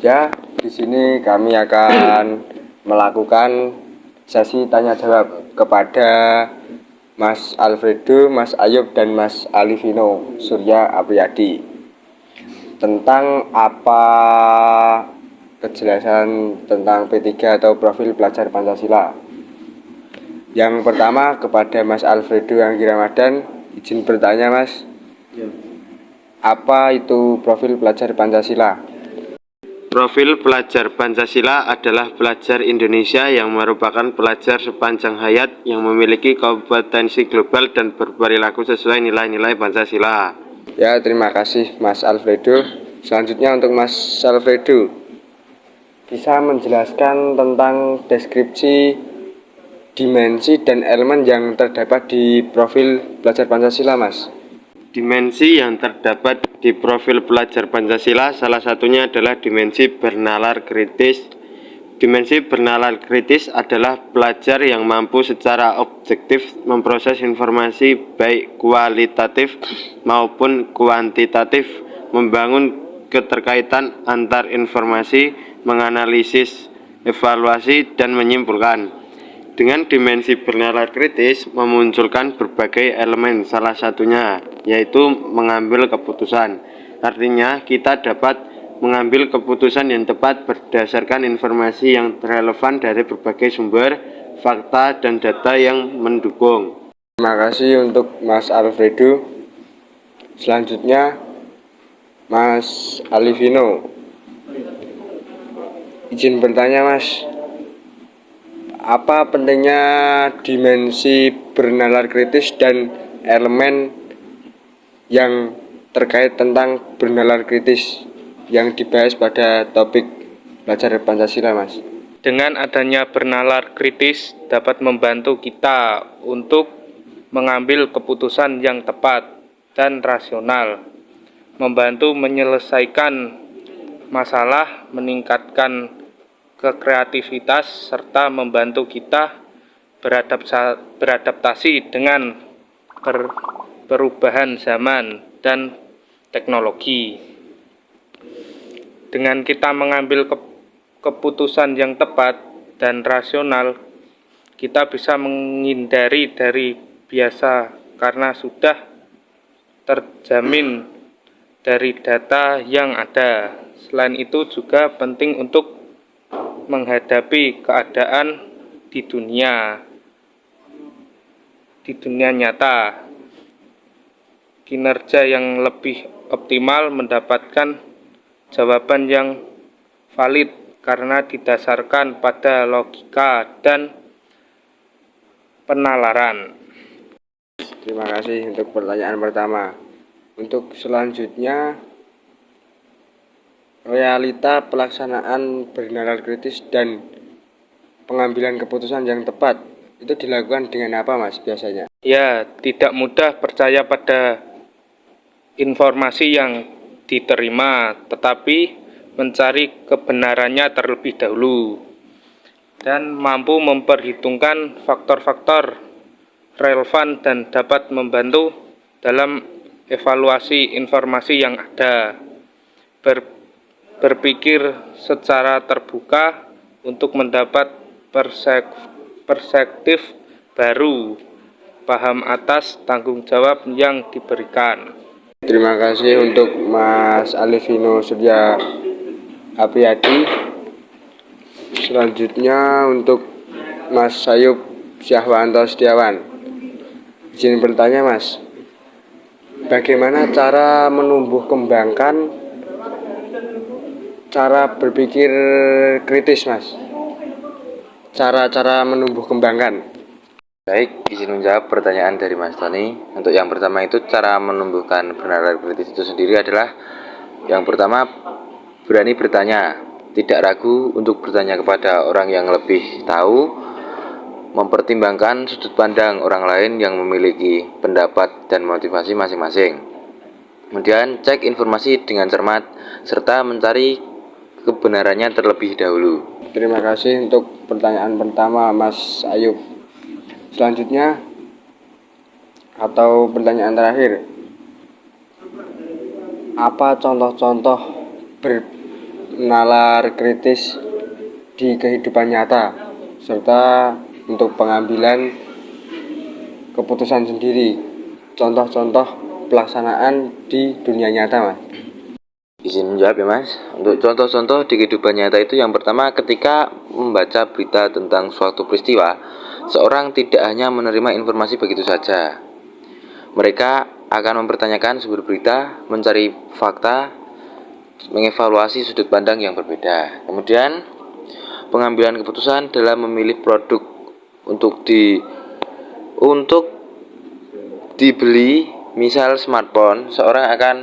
Ya, di sini kami akan melakukan sesi tanya jawab kepada Mas Alfredo, Mas Ayub, dan Mas Alivino Surya Apriyadi tentang apa kejelasan tentang P3 atau profil pelajar Pancasila. Yang pertama kepada Mas Alfredo Anggi Ramadan, izin bertanya Mas, apa itu profil pelajar Pancasila? Profil pelajar Pancasila adalah pelajar Indonesia yang merupakan pelajar sepanjang hayat yang memiliki kompetensi global dan berperilaku sesuai nilai-nilai Pancasila. Ya, terima kasih Mas Alfredo. Selanjutnya untuk Mas Alfredo, bisa menjelaskan tentang deskripsi, dimensi, dan elemen yang terdapat di profil pelajar Pancasila, Mas. Dimensi yang terdapat di profil pelajar Pancasila salah satunya adalah dimensi bernalar kritis. Dimensi bernalar kritis adalah pelajar yang mampu secara objektif memproses informasi baik kualitatif maupun kuantitatif, membangun keterkaitan antar informasi, menganalisis, evaluasi, dan menyimpulkan. Dengan dimensi bernalar kritis memunculkan berbagai elemen, salah satunya yaitu mengambil keputusan. Artinya kita dapat mengambil keputusan yang tepat berdasarkan informasi yang relevan dari berbagai sumber, fakta, dan data yang mendukung. Terima kasih untuk Mas Alfredo. Selanjutnya Mas Alivino, izin bertanya Mas, apa pentingnya dimensi bernalar kritis dan elemen yang terkait tentang bernalar kritis yang dibahas pada topik pelajar Pancasila, Mas? Dengan adanya bernalar kritis dapat membantu kita untuk mengambil keputusan yang tepat dan rasional, membantu menyelesaikan masalah, meningkatkan kekreativitas, serta membantu kita beradaptasi dengan perubahan zaman dan teknologi. Dengan kita mengambil keputusan yang tepat dan rasional, kita bisa menghindari dari biasa karena sudah terjamin dari data yang ada. Selain itu juga penting untuk menghadapi keadaan di dunia nyata. Kinerja yang lebih optimal mendapatkan jawaban yang valid karena didasarkan pada logika dan penalaran. Terima kasih untuk pertanyaan pertama. Untuk selanjutnya, realita pelaksanaan bernalar kritis dan pengambilan keputusan yang tepat itu dilakukan dengan apa, Mas, biasanya? Ya, tidak mudah percaya pada informasi yang diterima, tetapi mencari kebenarannya terlebih dahulu dan mampu memperhitungkan faktor-faktor relevan dan dapat membantu dalam evaluasi informasi yang ada. Berpikir secara terbuka untuk mendapat perspektif baru, paham atas tanggung jawab yang diberikan. Terima kasih untuk Mas Alivino Surya Apriyadi. Selanjutnya untuk Mas Ayub Syahwanto Setiawan, izin bertanya Mas, bagaimana cara menumbuh kembangkan cara berpikir kritis, Mas? Cara-cara menumbuh kembangkan. Baik, izin menjawab pertanyaan dari Mas Tony. Untuk yang pertama itu cara menumbuhkan bernalar kritis itu sendiri adalah yang pertama, berani bertanya, tidak ragu untuk bertanya kepada orang yang lebih tahu, mempertimbangkan sudut pandang orang lain yang memiliki pendapat dan motivasi masing-masing. Kemudian cek informasi dengan cermat serta mencari kebenarannya terlebih dahulu. Terima kasih untuk pertanyaan pertama Mas Ayub. Selanjutnya atau pertanyaan terakhir, apa contoh-contoh nalar kritis di kehidupan nyata, serta untuk pengambilan keputusan sendiri. Contoh-contoh pelaksanaan di dunia nyata, Mas. Izin menjawab ya Mas. Untuk contoh-contoh di kehidupan nyata itu yang pertama, ketika membaca berita tentang suatu peristiwa, seorang tidak hanya menerima informasi begitu saja. Mereka akan mempertanyakan sumber berita, mencari fakta, mengevaluasi sudut pandang yang berbeda. Kemudian pengambilan keputusan dalam memilih produk untuk dibeli, misal smartphone, seorang akan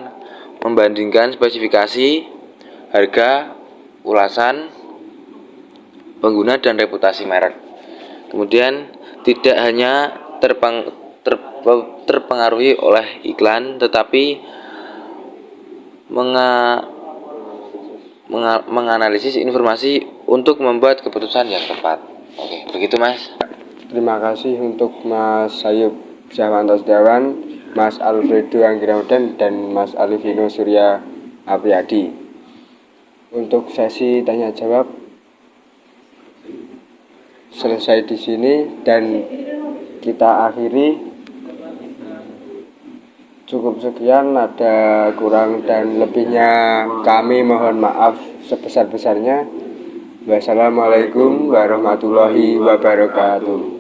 membandingkan spesifikasi, harga, ulasan pengguna dan reputasi merek. Kemudian tidak hanya terpengaruhi oleh iklan, tetapi menganalisis informasi untuk membuat keputusan yang tepat. Oke, begitu Mas. Terima kasih untuk Mas Sayub Syahwanto Setiawan, Mas Alfredo Anggirauden, dan Mas Alifino Surya Apriyadi. Untuk sesi tanya jawab selesai di sini dan kita akhiri. Cukup sekian, ada kurang dan lebihnya kami mohon maaf sebesar-besarnya. Wassalamualaikum warahmatullahi wabarakatuh.